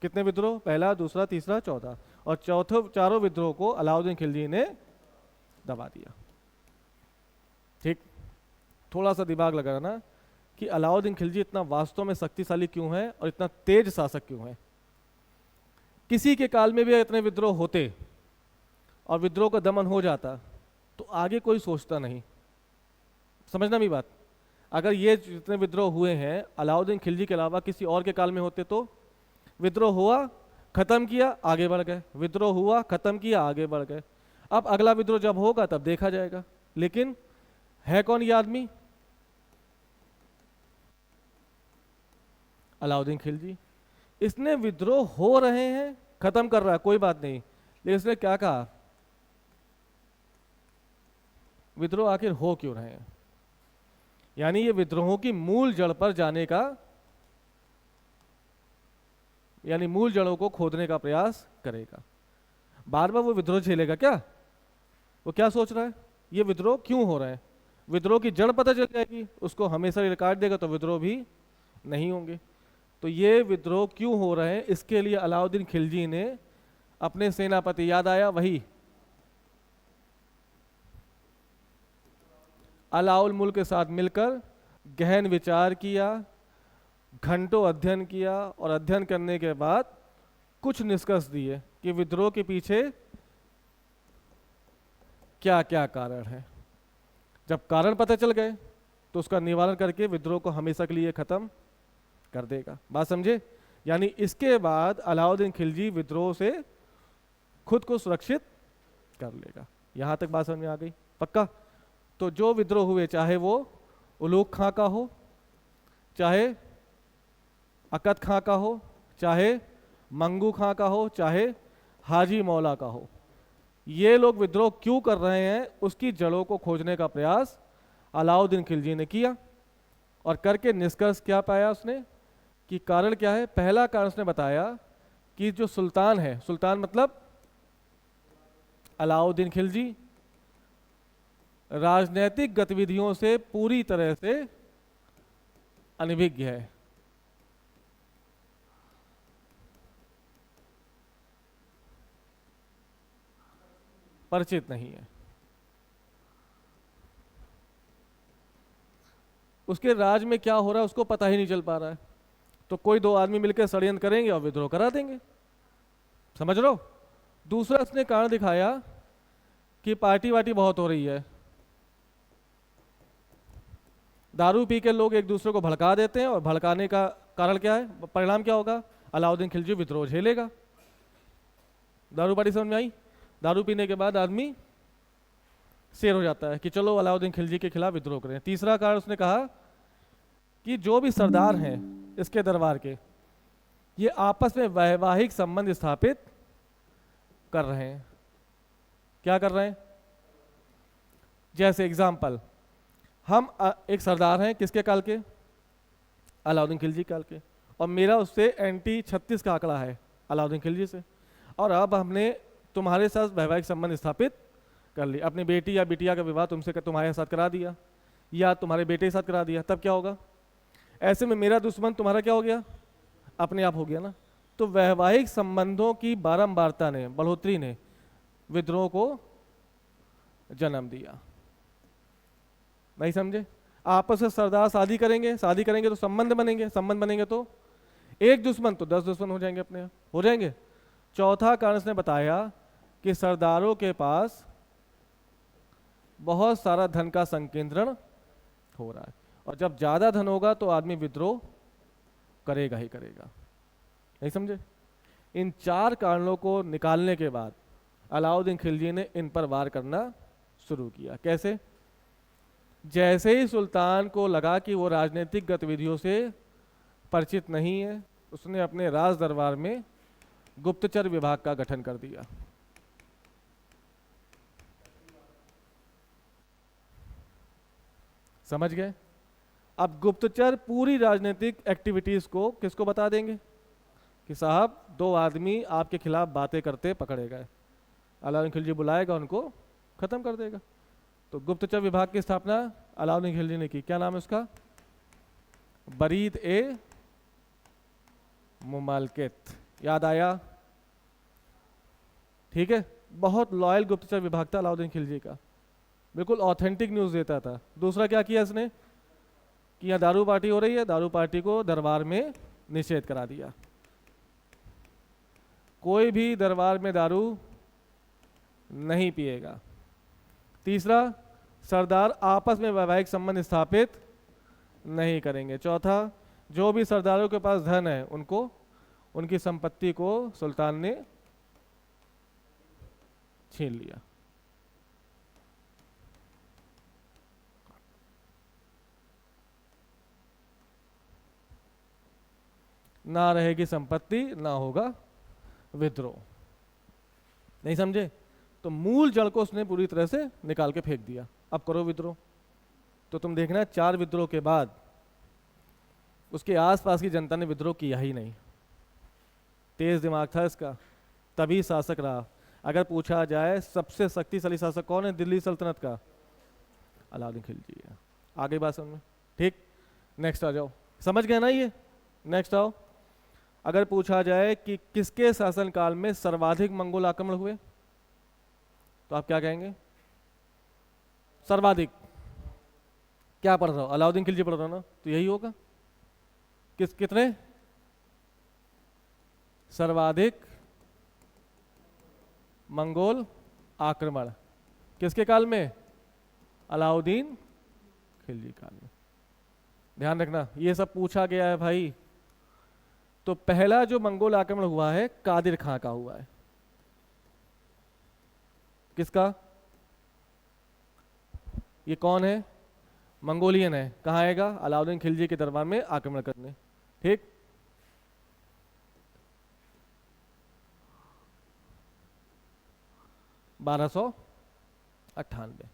कितने विद्रोह? पहला, दूसरा, तीसरा, चौथा। और चौथे चारों विद्रोह को अलाउद्दीन खिलजी ने दबा दिया। ठीक। थोड़ा सा दिमाग लगाना कि अलाउद्दीन खिलजी इतना वास्तव में शक्तिशाली क्यों है और इतना तेज शासक क्यों है। किसी के काल में भी इतने विद्रोह होते और विद्रोह का दमन हो जाता तो आगे कोई सोचता नहीं। समझना भी बात। अगर ये जितने विद्रोह हुए हैं अलाउद्दीन खिलजी के अलावा किसी और के काल में होते तो विद्रोह हुआ, खत्म किया, आगे बढ़ गए, विद्रोह हुआ, खत्म किया, आगे बढ़ गए। अब अगला विद्रोह जब होगा तब देखा जाएगा। लेकिन है कौन ये आदमी? अलाउद्दीन खिलजी। इसने विद्रोह हो रहे हैं, खत्म कर रहा है, कोई बात नहीं, लेकिन इसने क्या कहा? विद्रोह आखिर हो क्यों रहे हैं? यानी ये विद्रोहों की मूल जड़ पर जाने का, यानी मूल जड़ों को खोदने का प्रयास करेगा। बार बार वो विद्रोह झेलेगा क्या? वो क्या सोच रहा है? ये विद्रोह क्यों हो रहे हैं? विद्रोह की जड़ पता चल जाएगी, उसको हमेशा रिकॉर्ड देगा तो विद्रोह भी नहीं होंगे। तो ये विद्रोह क्यों हो रहे हैं, इसके लिए अलाउद्दीन खिलजी ने अपने सेनापति, याद आया वही अलाउल मुल्क के साथ मिलकर गहन विचार किया, घंटों अध्ययन किया और अध्ययन करने के बाद कुछ निष्कर्ष दिए कि विद्रोह के पीछे क्या क्या कारण है। जब कारण पता चल गए तो उसका निवारण करके विद्रोह को हमेशा के लिए खत्म कर देगा। बात समझे? यानी इसके बाद अलाउद्दीन खिलजी विद्रोह से खुद को सुरक्षित कर लेगा। यहां तक बात समझ में आ गई? पक्का? तो जो विद्रोह हुए, चाहे वो उलूग खां का हो, चाहे अकद खां का हो, चाहे मंगू खां का हो, चाहे हाजी मौला का हो, ये लोग विद्रोह क्यों कर रहे हैं उसकी जड़ों को खोजने का प्रयास अलाउद्दीन खिलजी ने किया। और करके निष्कर्ष क्या पाया उसने कि कारण क्या है? पहला कारण उसने बताया कि जो सुल्तान है, सुल्तान मतलब अलाउद्दीन खिलजी, राजनीतिक गतिविधियों से पूरी तरह से अनभिज्ञ है। परिचित नहीं है। उसके राज में क्या हो रहा है उसको पता ही नहीं चल पा रहा है। तो कोई दो आदमी मिलकर षड्यंत्र करेंगे और विद्रोह करा देंगे। समझ लो। दूसरा उसने कारण दिखाया कि पार्टी वार्टी बहुत हो रही है, दारू पी के लोग एक दूसरे को भड़का देते हैं और भड़काने का कारण क्या है, परिणाम क्या होगा? अलाउद्दीन खिलजी विद्रोह झेलेगा। दारू पार्टी समझ में आई? दारू पीने के बाद आदमी शेर हो जाता है कि चलो अलाउद्दीन खिलजी के खिलाफ विद्रोह करें। तीसरा कारण उसने कहा कि जो भी सरदार हैं इसके दरबार के, ये आपस में वैवाहिक संबंध स्थापित कर रहे हैं। क्या कर रहे हैं? जैसे एग्जाम्पल, हम एक सरदार हैं किसके काल के? अलाउद्दीन खिलजी काल के, और मेरा उससे एंटी 36 का आंकड़ा है अलाउद्दीन खिलजी से, और अब हमने तुम्हारे साथ वैवाहिक संबंध स्थापित कर लिया, अपनी बेटी या बिटिया का विवाह तुमसे तुम्हारे साथ करा दिया या तुम्हारे बेटे के साथ करा दिया, तब क्या होगा? ऐसे में मेरा दुश्मन तुम्हारा क्या हो गया? अपने आप हो गया ना। तो वैवाहिक संबंधों की बारंबारता ने, बढ़ोतरी ने विद्रोह को जन्म दिया। नहीं समझे? आपस में सरदार शादी करेंगे तो संबंध बनेंगे, संबंध बनेंगे तो एक दुश्मन तो 10 दुश्मन हो जाएंगे, अपने आप हो जाएंगे। चौथा कारण उसने बताया कि सरदारों के पास बहुत सारा धन का संकेंद्रण हो रहा है, और जब ज्यादा धन होगा तो आदमी विद्रोह करेगा ही करेगा। नहीं समझे? इन 4 कारणों को निकालने के बाद अलाउद्दीन खिलजी ने इन पर वार करना शुरू किया। कैसे? जैसे ही सुल्तान को लगा कि वो राजनीतिक गतिविधियों से परिचित नहीं है, उसने अपने राज दरबार में गुप्तचर विभाग का गठन कर दिया। समझ गए? अब गुप्तचर पूरी राजनीतिक एक्टिविटीज को किसको बता देंगे कि साहब 2 आदमी आपके खिलाफ बातें करते पकड़े गए, अलाउद्दीन खिलजी बुलाएगा, उनको खत्म कर देगा। तो गुप्तचर विभाग की स्थापना अलाउद्दीन खिलजी ने की। क्या नाम है उसका? बरीद ए मुमालकित। याद आया? ठीक है। बहुत लॉयल गुप्तचर विभाग था अलाउद्दीन खिलजी का, बिल्कुल ऑथेंटिक न्यूज़ देता था। दूसरा क्या किया इसने कि यहाँ दारू पार्टी हो रही है, दारू पार्टी को दरबार में निषेध करा दिया। कोई भी दरबार में दारू नहीं पिएगा। तीसरा, सरदार आपस में वैवाहिक संबंध स्थापित नहीं करेंगे। चौथा, जो भी सरदारों के पास धन है उनको, उनकी संपत्ति को सुल्तान ने छीन लिया। ना रहेगी संपत्ति, ना होगा विद्रोह। नहीं समझे? तो मूल जड़ को उसने पूरी तरह से निकाल के फेंक दिया। अब करो विद्रोह। तो तुम देखना 4 विद्रोह के बाद उसके आसपास की जनता ने विद्रोह किया ही नहीं। तेज दिमाग था इसका, तभी शासक रहा। अगर पूछा जाए सबसे शक्तिशाली शासक कौन है दिल्ली सल्तनत का? अलाउद्दीन खिलजी है। आगे बात समझ में? ठीक। नेक्स्ट आ जाओ। समझ गए ना ये? नेक्स्ट आओ। अगर पूछा जाए कि किसके शासनकाल में सर्वाधिक मंगोल आक्रमण हुए, तो आप क्या कहेंगे? सर्वाधिक। क्या पढ़ रहा हो? अलाउद्दीन खिलजी पढ़ रहा हो ना, तो यही होगा। कितने सर्वाधिक मंगोल आक्रमण किसके काल में? अलाउद्दीन खिलजी काल में। ध्यान रखना ये सब पूछा गया है भाई। तो पहला जो मंगोल आक्रमण हुआ है कादिर खां का हुआ है। किसका? ये कौन है? मंगोलियन है। कहाँ आएगा? अलाउद्दीन खिलजी के दरबार में आक्रमण करने। ठीक, बारह सौ 98।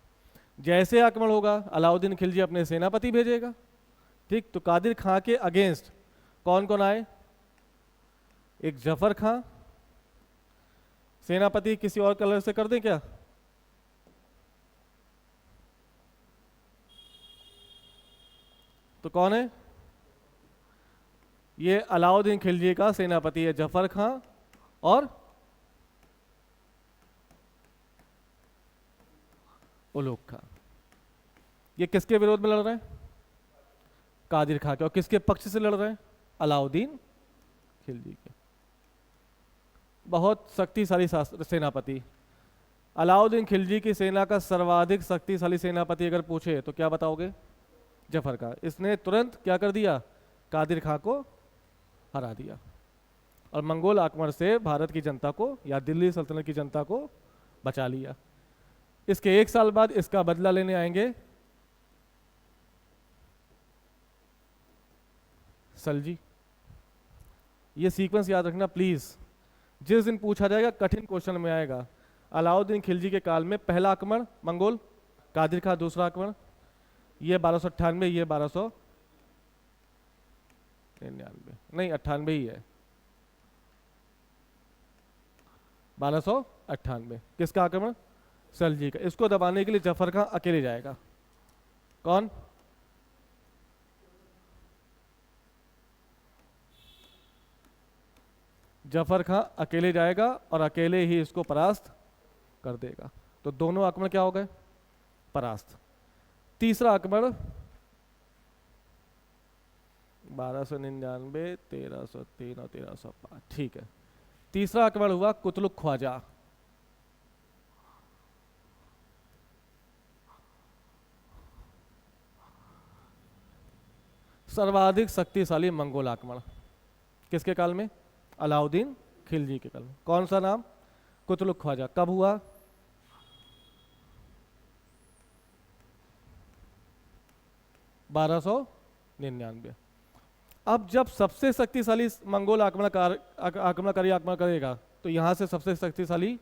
जैसे आक्रमण होगा अलाउद्दीन खिलजी अपने सेनापति भेजेगा। ठीक, तो कादिर खां के अगेंस्ट कौन कौन आए? एक जफर खां, सेनापति किसी और कलर से कर दें क्या? तो कौन है? ये अलाउद्दीन खिलजी का सेनापति है जफर खां, और उलूग खां। ये किसके विरोध में लड़ रहे हैं? कादिर खां के। और किसके पक्ष से लड़ रहे हैं? अलाउद्दीन खिलजी के। बहुत शक्तिशाली सेनापति। अलाउद्दीन खिलजी की सेना का सर्वाधिक शक्तिशाली सेनापति अगर पूछे तो क्या बताओगे? जफर का। इसने तुरंत क्या कर दिया? कादिर खां को हरा दिया और मंगोल आक्रमण से भारत की जनता को या दिल्ली सल्तनत की जनता को बचा लिया। इसके एक साल बाद इसका बदला लेने आएंगे सलजी। ये सीक्वेंस याद रखना प्लीज। जिस दिन पूछा जाएगा कठिन क्वेश्चन में आएगा। अलाउद्दीन खिलजी के काल में पहला आक्रमण मंगोल, कादिर खां दूसरा आक्रमण, ये 1298, ये 1299, नहीं 98 ही है, 1298। किसका आक्रमण? सलजी का। इसको दबाने के लिए जफर खां अकेले जाएगा। कौन? जफर खां अकेले जाएगा और अकेले ही इसको परास्त कर देगा। तो दोनों आक्रमण क्या हो गए? परास्त। तीसरा आक्रमण 1299, 1303 और 1305। ठीक है, तीसरा आक्रमण हुआ कुतलुक ख्वाजा। सर्वाधिक शक्तिशाली मंगोल आक्रमण किसके काल में? अलाउद्दीन खिलजी के काल में। कौन सा नाम? कुतलुक ख्वाजा। कब हुआ? 1299। अब जब सबसे शक्तिशाली मंगोल आक्रमणकारी आक्रमण करेगा तो यहां से सबसे शक्तिशाली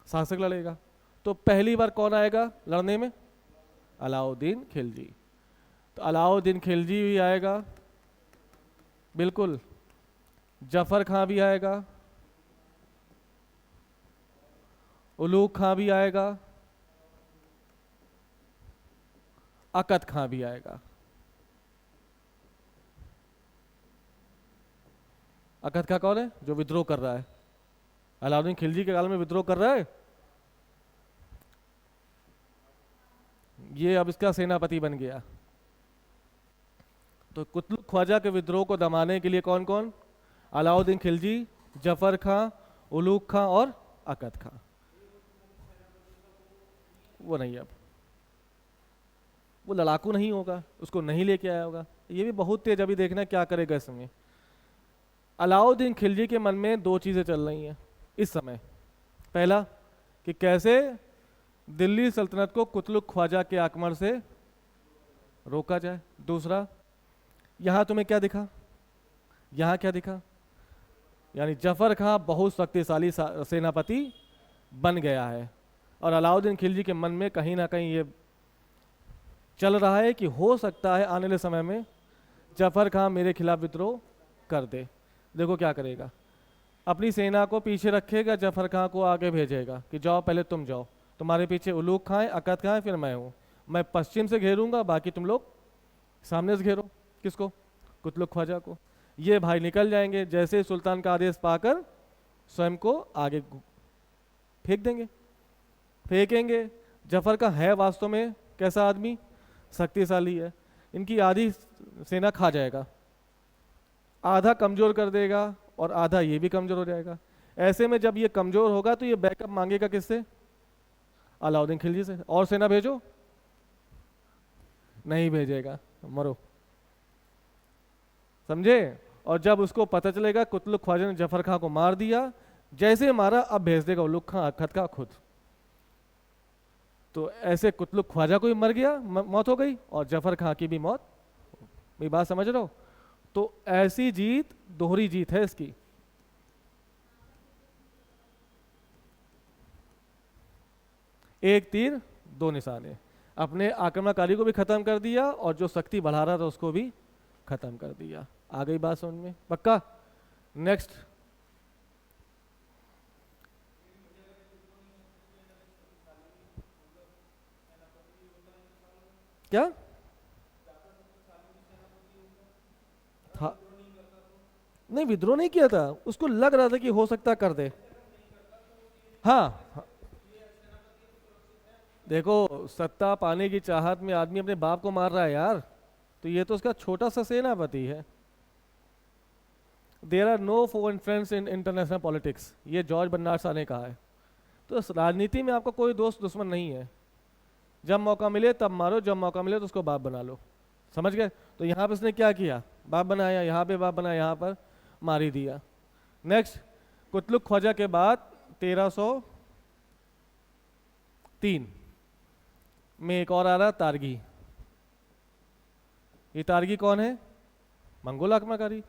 शासक लड़ेगा। तो पहली बार कौन आएगा लड़ने में? अलाउद्दीन खिलजी। तो अलाउद्दीन खिलजी भी आएगा, बिल्कुल। जफर खां भी आएगा, उलूग खां भी आएगा, अकद खां भी आएगा। अकद खां कौन है? जो विद्रोह कर रहा है, अलाउद्दीन खिलजी के काल में विद्रोह कर रहा है। ये अब इसका सेनापति बन गया। तो कुतलुक ख्वाजा के विद्रोह को दमाने के लिए कौन कौन? अलाउद्दीन खिलजी, जफर खां, उलूग खां और अकद खां। वो नहीं, अब वो लड़ाकू नहीं होगा, उसको नहीं लेके आया होगा। ये भी बहुत तेज। अभी देखना क्या करेगा इसमें। अलाउद्दीन खिलजी के मन में दो चीजें चल रही हैं इस समय। पहला कि कैसे दिल्ली सल्तनत को कुतलुक ख्वाजा के आक्रमण से रोका जाए। दूसरा, यहां तुम्हें क्या दिखा? यहां क्या दिखा? यानी जफर खां बहुत शक्तिशाली सेनापति बन गया है और अलाउद्दीन खिलजी के मन में कहीं ना कहीं ये चल रहा है कि हो सकता है आने वाले समय में जफर खां मेरे खिलाफ विद्रोह कर दे। देखो क्या करेगा। अपनी सेना को पीछे रखेगा, जफर खां को आगे भेजेगा कि जाओ, पहले तुम जाओ, तुम्हारे पीछे उलूग खां है, अकद खां है, फिर मैं हूँ। मैं पश्चिम से घेरूंगा, बाकी तुम लोग सामने से घेरो। किसको? कुतलुक ख्वाजा को। ये भाई निकल जाएंगे, जैसे सुल्तान का आदेश पाकर स्वयं को आगे फेंक देंगे, फेंकेंगे। जफर का है वास्तव में कैसा आदमी? शक्तिशाली है, इनकी आधी सेना खा जाएगा, आधा कमजोर कर देगा और आधा ये भी कमजोर हो जाएगा। ऐसे में जब ये कमजोर होगा तो ये बैकअप मांगेगा किससे? अलाउद्दीन खिलजी से। और सेना भेजो, नहीं भेजेगा, मरो, समझे। और जब उसको पता चलेगा कुतलुक ख्वाजा ने जफर खां को मार दिया, जैसे मारा अब भेज देगा उलुग खां अखत का खुद। तो ऐसे कुतलुक ख्वाजा को भी मर गया, मौत हो गई, और जफर खां की भी मौत। मेरी बात समझ रहे हो? तो ऐसी जीत दोहरी जीत है इसकी। एक तीर दो निशाने, अपने आक्रमणकारी को भी खत्म कर दिया और जो शक्ति बढ़ा रहा था उसको भी खत्म कर दिया। आ गई बात समझ में? पक्का? नेक्स्ट। क्या था? नहीं, विद्रोह नहीं किया था, उसको लग रहा था कि हो सकता कर दे। हाँ, देखो सत्ता पाने की चाहत में आदमी अपने बाप को मार रहा है यार, तो ये तो उसका छोटा सा सेनापति है। There are no foreign friends in international politics, ये जॉर्ज बर्नार्ड शॉ ने कहा है। तो इस राजनीति में आपका कोई दोस्त दुश्मन नहीं है, जब मौका मिले तब मारो, जब मौका मिले तो उसको बाप बना लो। समझ गए? तो यहाँ पे उसने क्या किया? बाप बनाया, यहाँ पे बाप बनाया, यहाँ पर मार ही दिया। नेक्स्ट, कुतलुक ख्वाजा के बाद 1303 में एक और आ रहा तारगी। ये तारगी कौन है? मंगोल आक्रमणकारी।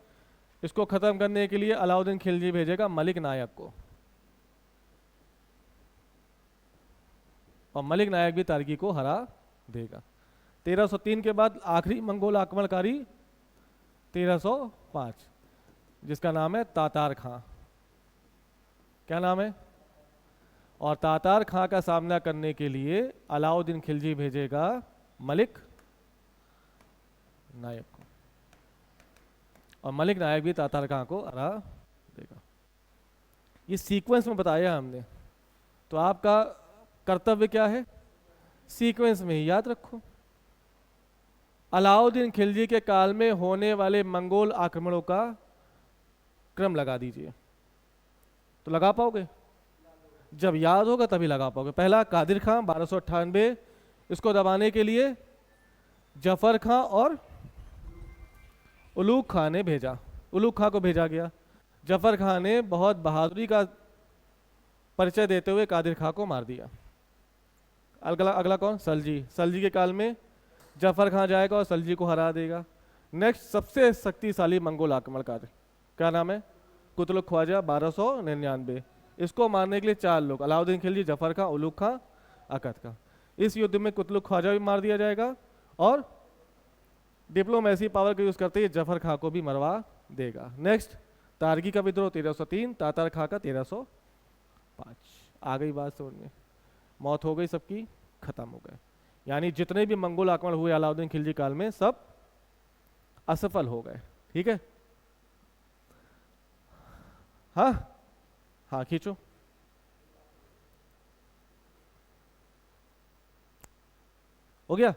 इसको खत्म करने के लिए अलाउद्दीन खिलजी भेजेगा मलिक नायक को, और मलिक नायक भी तारगी को हरा देगा। 1303 के बाद आखिरी मंगोल आक्रमणकारी 1305, जिसका नाम है तातार खां। क्या नाम है? और तातार खां का सामना करने के लिए अलाउद्दीन खिलजी भेजेगा मलिक नायक को, और मलिक नायक भी तातार खां को हरा देगा। ये सीक्वेंस में बताया हमने, तो आपका कर्तव्य क्या है? सीक्वेंस में ही याद रखो। अलाउद्दीन खिलजी के काल में होने वाले मंगोल आक्रमणों का क्रम लगा दीजिए, तो लगा पाओगे? जब याद होगा तभी लगा पाओगे। पहला कादिर खां 1298, इसको दबाने के लिए जफर खां और उलूग खां ने भेजा, उलूग खां को भेजा गया। जफर खां ने बहुत बहादुरी का परिचय देते हुए कादिर खां को मार दिया। अगला अगला कौन? सलजी। सलजी के काल में जफर खां जाएगा और सलजी को हरा देगा। नेक्स्ट, सबसे शक्तिशाली मंगोल आक्रमणकारी, क्या नाम है? कुतलुक ख्वाजा 1299। इसको मारने के लिए 4 लोग, अलाउद्दीन खिलजी, जफर खां, उलूग खां, अकद खां। इस युद्ध में कुतलुक ख्वाजा भी मार दिया जाएगा और डिप्लोमेसी पावर का यूज करते ही जफर खां को भी मरवा देगा। नेक्स्ट, तारगी का विद्रोह 1303, तातार खां का 1305। आ गई बात समझ में? मौत हो गई सबकी, खत्म हो गए। यानी जितने भी मंगोल आक्रमण हुए अलाउद्दीन खिलजी काल में सब असफल हो गए। ठीक है? हाँ हाँ, खींचो। हो गया?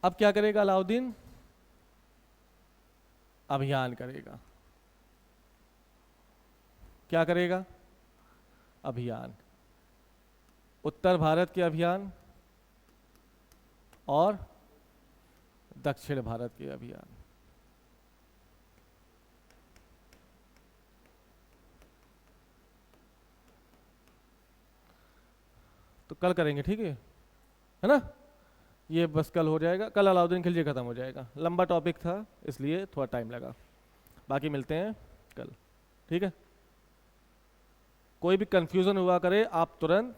अब क्या करेगा अलाउद्दीन? अभियान करेगा। क्या करेगा? अभियान। उत्तर भारत के अभियान और दक्षिण भारत के अभियान। तो कल करेंगे, ठीक है ना? ये बस कल हो जाएगा, कल अलाउद्दीन खिलजी खत्म हो जाएगा। लंबा टॉपिक था इसलिए थोड़ा टाइम लगा, बाकी मिलते हैं कल, ठीक है? कोई भी कंफ्यूजन हुआ करे आप तुरंत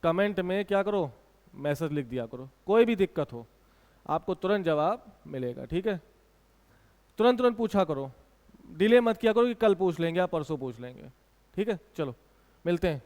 कमेंट में क्या करो, मैसेज लिख दिया करो। कोई भी दिक्कत हो आपको तुरंत जवाब मिलेगा, ठीक है? तुरंत तुरंत पूछा करो, डिले मत किया करो कि कल पूछ लेंगे या परसों पूछ लेंगे, ठीक है? चलो मिलते हैं।